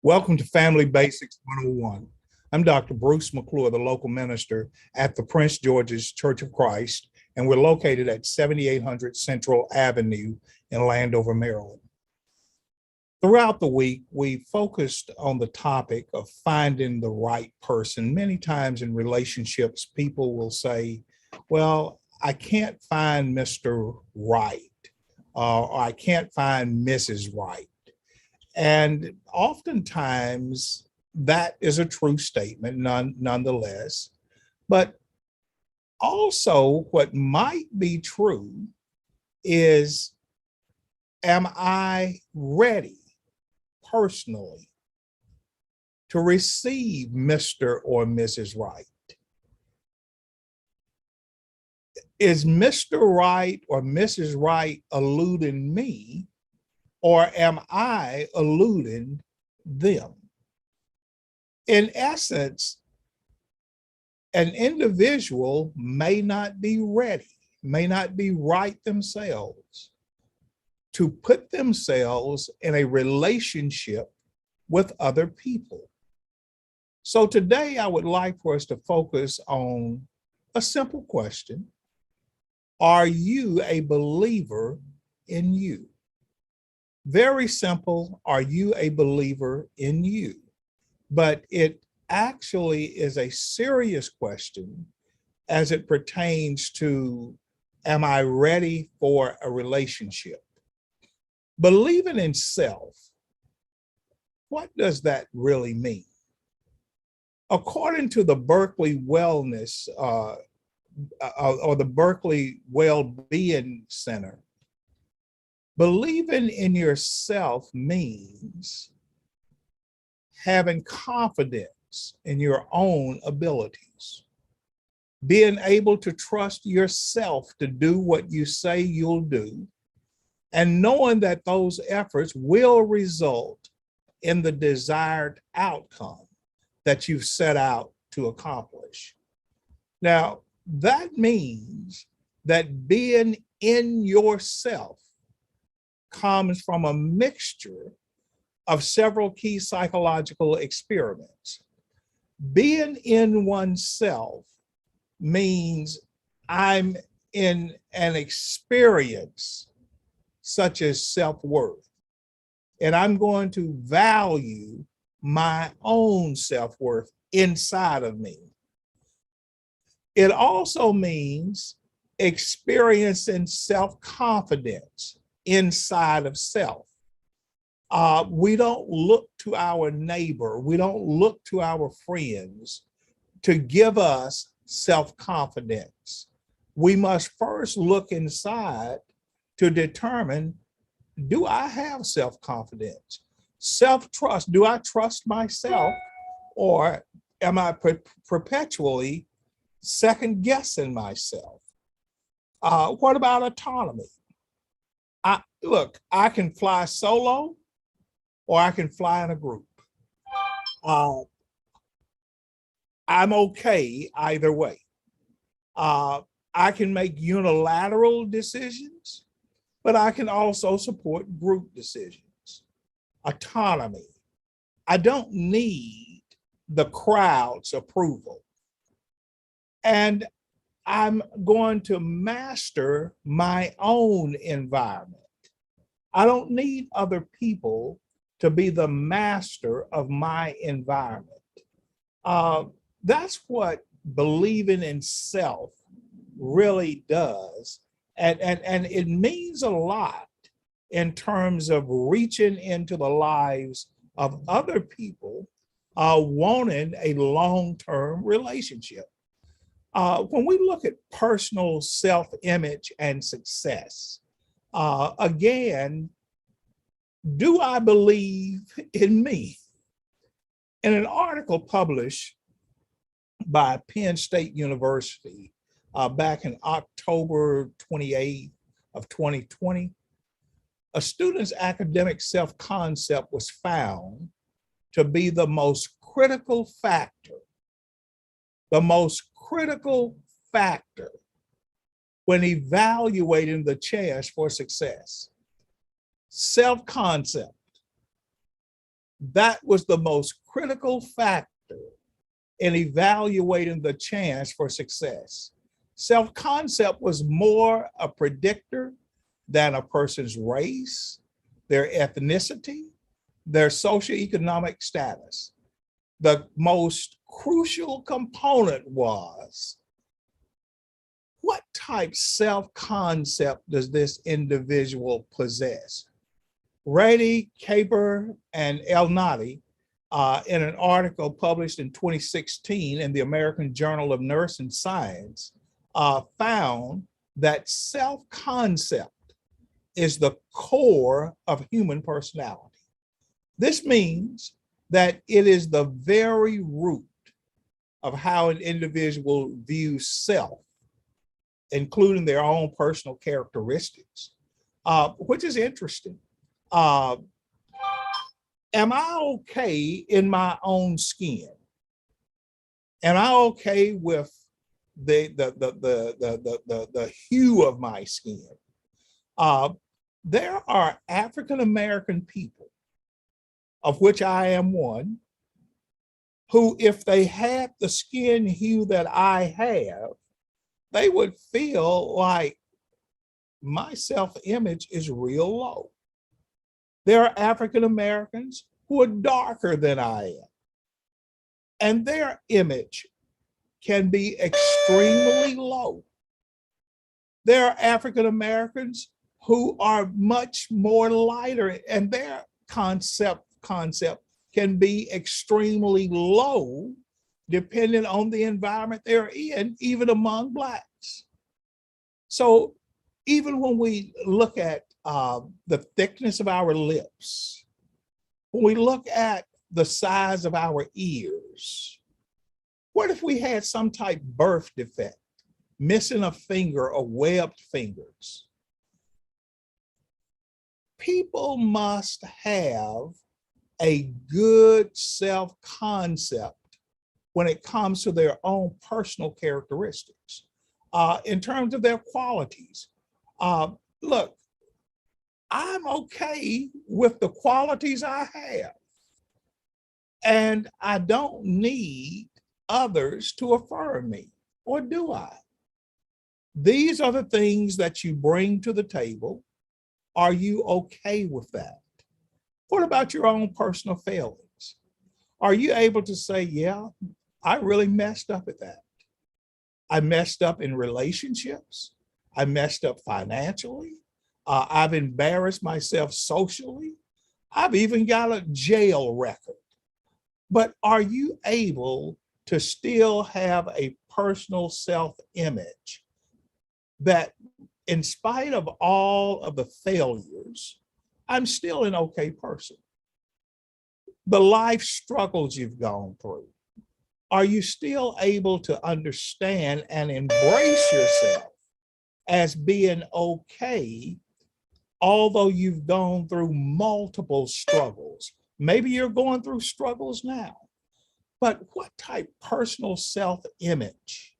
Welcome to Family Basics 101. I'm Dr. Bruce McClure, the local minister at the Prince George's Church of Christ, and we're located at 7800 Central Avenue in Landover, Maryland. Throughout the week, we focused on the topic of finding the right person. Many times in relationships, people will say, well, I can't find Mr. Right, or I can't find Mrs. Right. And oftentimes that is a true statement, nonetheless. But also, what might be true is, am I ready personally to receive Mr. or Mrs. Right? Is Mr. Right or Mrs. Right eluding me, or am I eluding them? In essence, an individual may not be ready, may not be right themselves to put themselves in a relationship with other people. So today I would like for us to focus on a simple question. Are you a believer in you? Very simple. Are you a believer in you? But it actually is a serious question as it pertains to, am I ready for a relationship? Believing in self, what does that really mean? According to the Berkeley Wellness or the Berkeley Well-Being Center, believing in yourself means having confidence in your own abilities, being able to trust yourself to do what you say you'll do, and knowing that those efforts will result in the desired outcome that you've set out to accomplish. Now, that means that being in yourself comes from a mixture of several key psychological experiments. Being in oneself means I'm in an experience such as self-worth, and I'm going to value my own self-worth inside of me. It also means experiencing self-confidence inside of self. We don't look to our neighbor, we don't look to our friends to give us self-confidence. We must first look inside to determine, do I have self-confidence? Self-trust, do I trust myself, or am I perpetually second guessing myself? What about autonomy? I can fly solo, or I can fly in a group. I'm okay either way. I can make unilateral decisions, but I can also support group decisions. Autonomy. I don't need the crowd's approval. And I'm going to master my own environment. I don't need other people to be the master of my environment. That's what believing in self really does. And it means a lot in terms of reaching into the lives of other people wanting a long-term relationship. When we look at personal self-image and success, again, do I believe in me? In an article published by Penn State University back in October 28th of 2020, a student's academic self-concept was found to be the most critical factor when evaluating the chance for success. Self-concept. That was the most critical factor in evaluating the chance for success. Self-concept was more a predictor than a person's race, their ethnicity, their socioeconomic status. The most crucial component was, what type self-concept does this individual possess? Rady, Kaper, and Elnaty, in an article published in 2016 in the American Journal of Nursing Science, found that self-concept is the core of human personality. This means that it is the very root of how an individual views self, including their own personal characteristics, which is interesting. Am I okay in my own skin? Am I okay with the hue of my skin? There are African American people, of which I am one, who, if they had the skin hue that I have, they would feel like my self-image is real low. There are African Americans who are darker than I am, and their image can be extremely low. There are African Americans who are much more lighter, and their concept can be extremely low, depending on the environment they're in, even among Blacks. So even when we look at the thickness of our lips, when we look at the size of our ears, what if we had some type of birth defect, missing a finger or webbed fingers? People must have a good self-concept when it comes to their own personal characteristics, in terms of their qualities. Look, I'm okay with the qualities I have, and I don't need others to affirm me, or do I? These are the things that you bring to the table. Are you okay with that? What about your own personal failings? Are you able to say, yeah, I really messed up at that. I messed up in relationships. I messed up financially. I've embarrassed myself socially. I've even got a jail record. But are you able to still have a personal self-image that, in spite of all of the failures, I'm still an okay person? The life struggles you've gone through, are you still able to understand and embrace yourself as being okay, although you've gone through multiple struggles? Maybe you're going through struggles now, but what type of personal self-image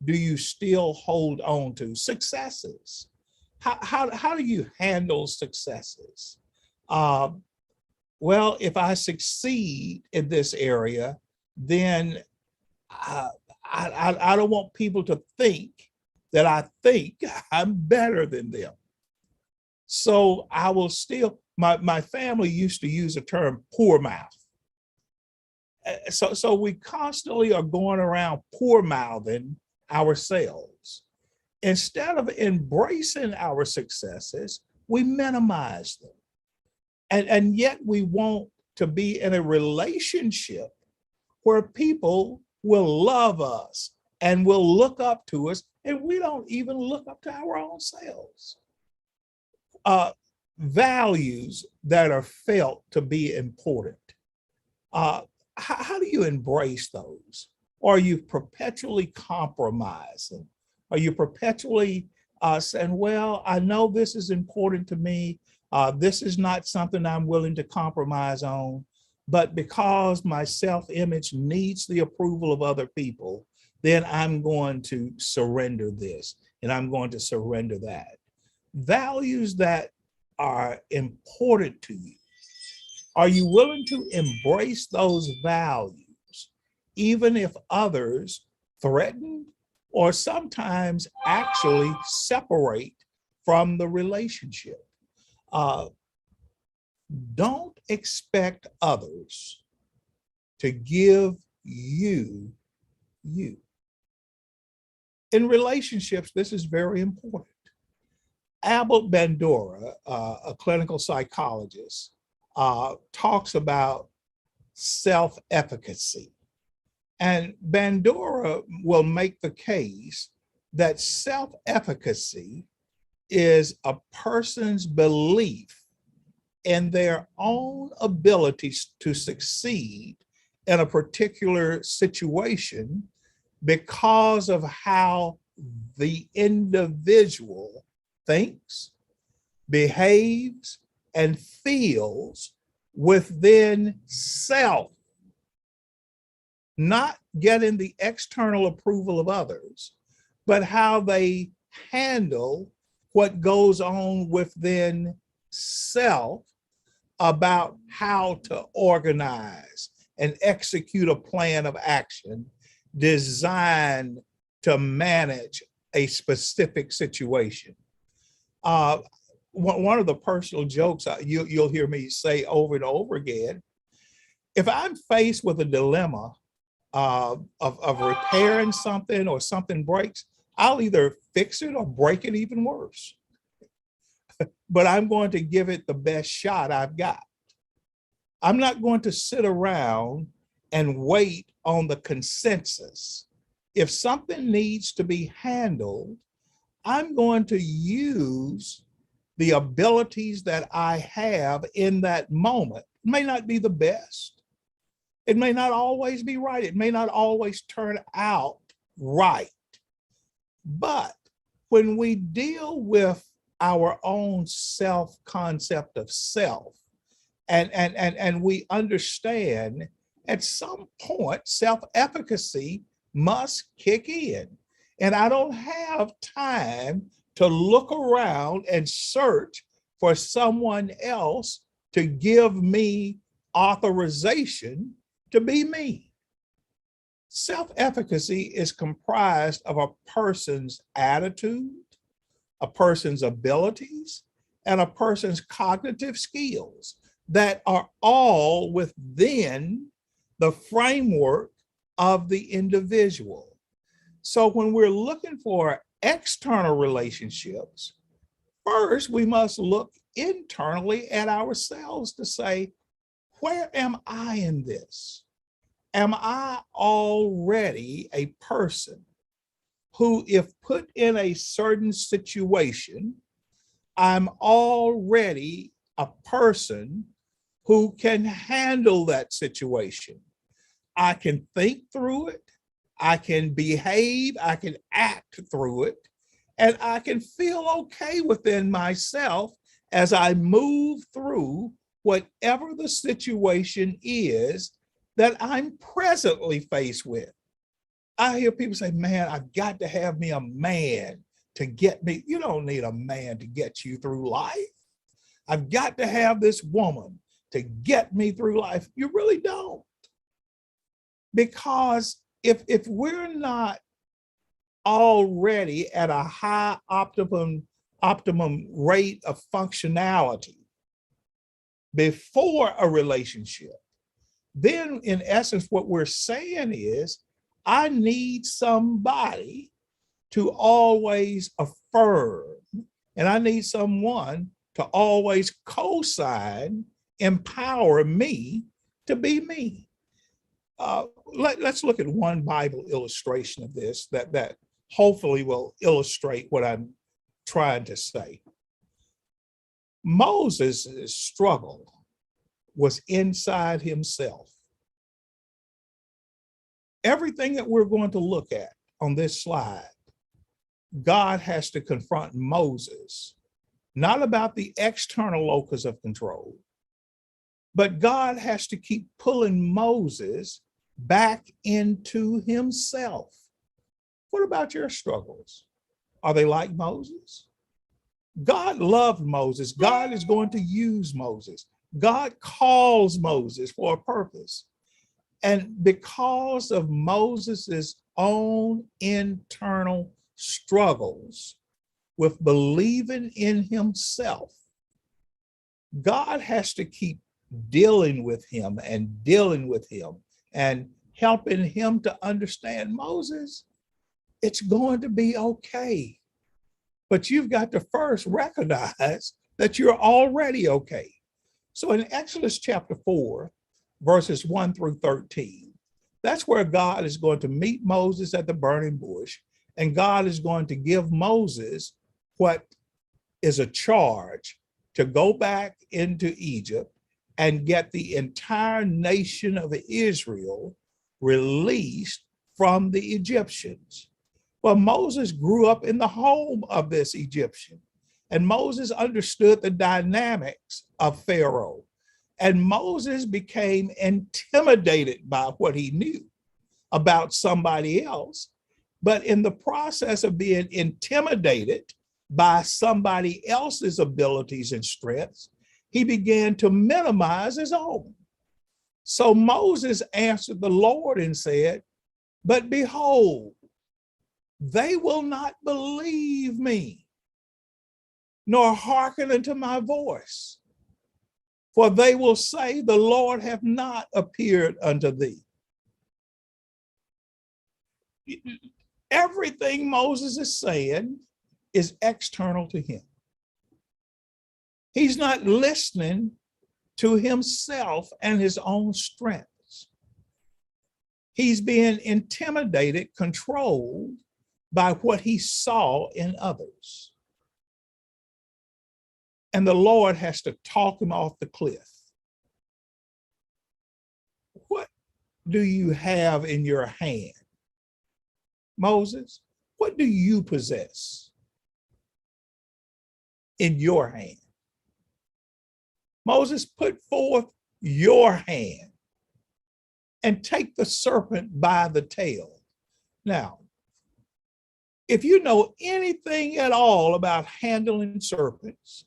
do you still hold on to? Successes. How do you handle successes? Well, if I succeed in this area, then I don't want people to think that I think I'm better than them. So I will still, my family used to use the term poor mouth. So we constantly are going around poor mouthing ourselves. Instead of embracing our successes, we minimize them. And yet we want to be in a relationship where people will love us and will look up to us, and we don't even look up to our own selves. Values that are felt to be important. How do you embrace those? Are you perpetually compromising? Are you perpetually saying, well, I know this is important to me. This is not something I'm willing to compromise on, but because my self-image needs the approval of other people, then I'm going to surrender this and I'm going to surrender that. Values that are important to you Are you willing to embrace those values, even if others threaten or sometimes actually separate from the relationship? Uh, don't expect others to give you you. In relationships, this is very important. Albert Bandura, a clinical psychologist, talks about self-efficacy. And Bandura will make the case that self-efficacy is a person's belief in their own abilities to succeed in a particular situation because of how the individual thinks, behaves, and feels within self, not getting the external approval of others, but how they handle what goes on within self about how to organize and execute a plan of action designed to manage a specific situation. One of the personal jokes you'll hear me say over and over again, if I'm faced with a dilemma of repairing something or something breaks, I'll either fix it or break it even worse. But I'm going to give it the best shot I've got. I'm not going to sit around and wait on the consensus. If something needs to be handled, I'm going to use the abilities that I have in that moment. It may not be the best. It may not always be right. It may not always turn out right. But when we deal with our own self-concept of self, and we understand at some point self-efficacy must kick in. And I don't have time to look around and search for someone else to give me authorization to be me. Self-efficacy is comprised of a person's attitude, a person's abilities, and a person's cognitive skills that are all within the framework of the individual. So when we're looking for external relationships, first we must look internally at ourselves to say, where am I in this? Am I already a person who, if put in a certain situation, I'm already a person who can handle that situation? I can think through it, I can behave, I can act through it, and I can feel okay within myself as I move through whatever the situation is that I'm presently faced with. I hear people say, man, I've got to have me a man to get me. You don't need a man to get you through life. I've got to have this woman to get me through life. You really don't. Because if we're not already at a high optimum rate of functionality before a relationship, then in essence, what we're saying is, I need somebody to always affirm, and I need someone to always co-sign, empower me to be me. Let's look at one Bible illustration of this that hopefully will illustrate what I'm trying to say. Moses' struggle was inside himself. Everything that we're going to look at on this slide, God has to confront Moses, not about the external locus of control, but God has to keep pulling Moses back into himself. What about your struggles? Are they like Moses? God loved Moses. God is going to use Moses. God calls Moses for a purpose. And because of Moses's own internal struggles with believing in himself, God has to keep dealing with him and helping him to understand, Moses, it's going to be okay. But you've got to first recognize that you're already okay. So in Exodus chapter 4, verses 1 through 13, that's where God is going to meet Moses at the burning bush, and God is going to give Moses what is a charge to go back into Egypt and get the entire nation of Israel released from the Egyptians. Well, Moses grew up in the home of this Egyptian, and Moses understood the dynamics of Pharaoh. And Moses became intimidated by what he knew about somebody else. But in the process of being intimidated by somebody else's abilities and strengths, he began to minimize his own. So Moses answered the Lord and said, "But behold, they will not believe me, nor hearken unto my voice. For they will say, the Lord hath not appeared unto thee." Everything Moses is saying is external to him. He's not listening to himself and his own strengths. He's being intimidated, controlled by what he saw in others. And the Lord has to talk him off the cliff. What do you have in your hand, Moses? What do you possess in your hand? Moses, put forth your hand and take the serpent by the tail. Now, if you know anything at all about handling serpents,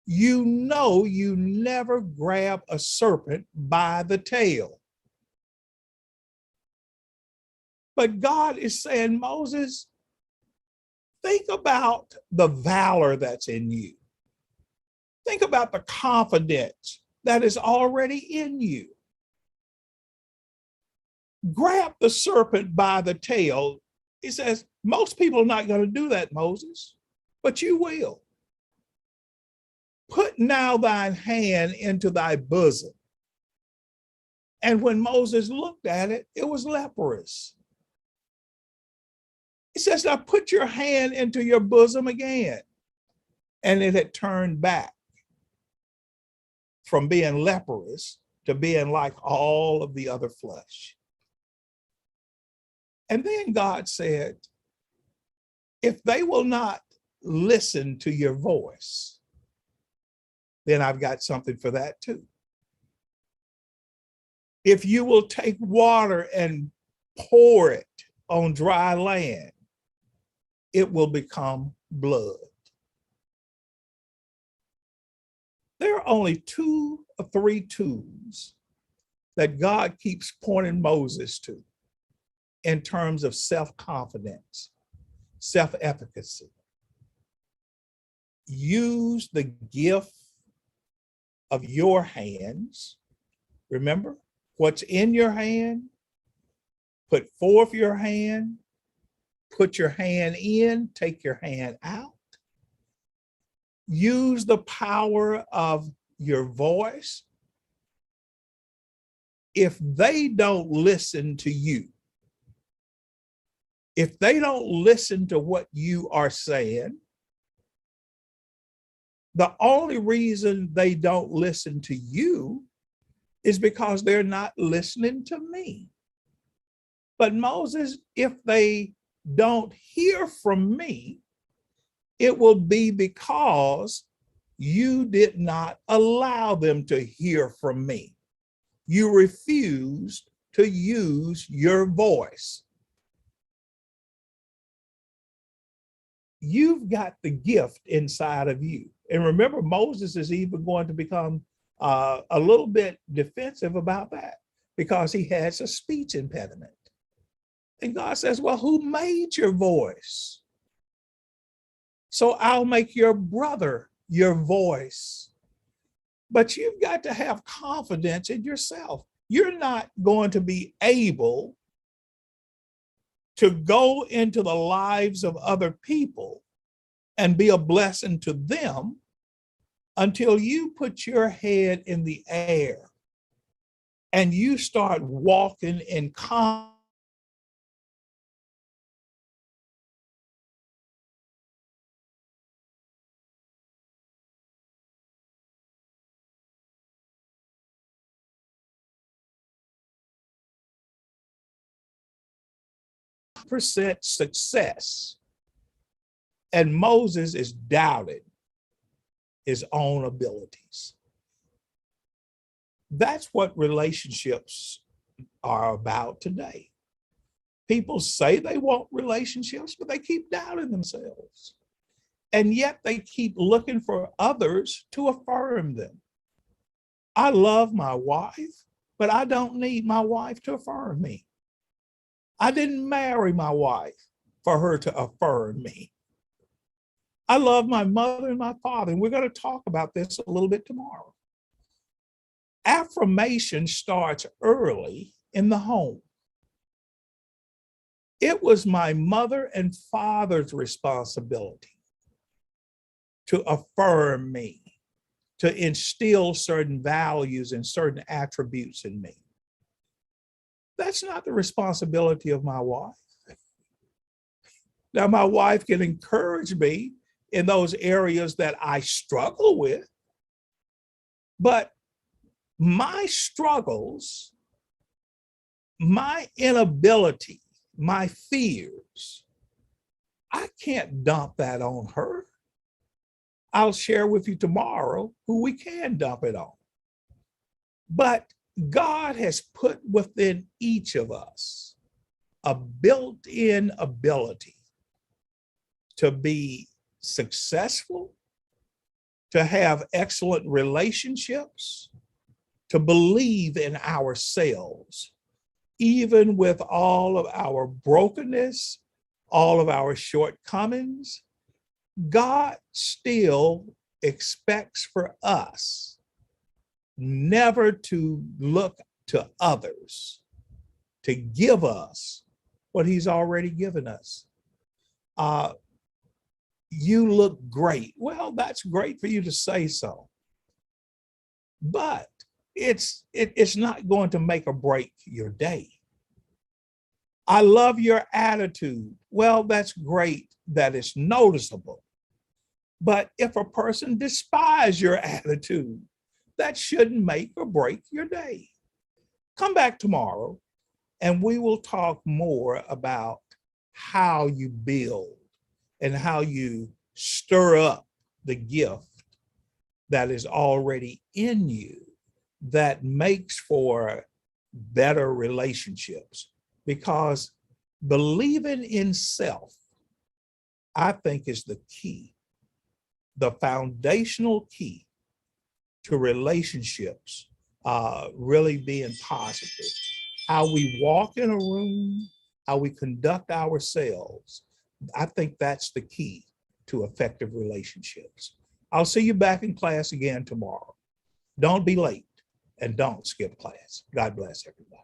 you know you never grab a serpent by the tail. But God is saying, Moses, think about the valor that's in you. Think about the confidence that is already in you. Grab the serpent by the tail. He says, most people are not going to do that, Moses, but you will. Put now thine hand into thy bosom. And when Moses looked at it, it was leprous. He says, now put your hand into your bosom again. And it had turned back from being leprous to being like all of the other flesh. And then God said, if they will not listen to your voice, then I've got something for that too. If you will take water and pour it on dry land, it will become blood. There are only 2 or 3 tools that God keeps pointing Moses to in terms of self-confidence, self-efficacy. Use the gift of your hands. Remember, what's in your hand, put forth your hand, put your hand in, take your hand out. Use the power of your voice. If they don't listen to you, if they don't listen to what you are saying, the only reason they don't listen to you is because they're not listening to me. But Moses, if they don't hear from me, it will be because you did not allow them to hear from me. You refused to use your voice. You've got the gift inside of you. And remember, Moses is even going to become a little bit defensive about that because he has a speech impediment. And God says, well, who made your voice? So I'll make your brother your voice. But you've got to have confidence in yourself. You're not going to be able to go into the lives of other people and be a blessing to them until you put your head in the air and you start walking in confidence. Percent success, and Moses is doubting his own abilities. That's what relationships are about today. People say they want relationships, but they keep doubting themselves. And yet they keep looking for others to affirm them. I love my wife, but I don't need my wife to affirm me. I didn't marry my wife for her to affirm me. I love my mother and my father, and we're going to talk about this a little bit tomorrow. Affirmation starts early in the home. It was my mother and father's responsibility to affirm me, to instill certain values and certain attributes in me. That's not the responsibility of my wife. Now, my wife can encourage me in those areas that I struggle with, but my struggles, my inability, my fears, I can't dump that on her. I'll share with you tomorrow who we can dump it on. But God has put within each of us a built-in ability to be successful, to have excellent relationships, to believe in ourselves, even with all of our brokenness, all of our shortcomings. God still expects for us never to look to others to give us what he's already given us. You look great. Well, that's great for you to say so, but it's not going to make or break your day. I love your attitude. Well, that's great that it's noticeable. But if a person despises your attitude, that shouldn't make or break your day. Come back tomorrow and we will talk more about how you build and how you stir up the gift that is already in you that makes for better relationships. Because believing in self, I think, is the key, the foundational key to relationships really being positive. How we walk in a room, how we conduct ourselves, I think that's the key to effective relationships. I'll see you back in class again tomorrow. Don't be late and don't skip class. God bless everybody.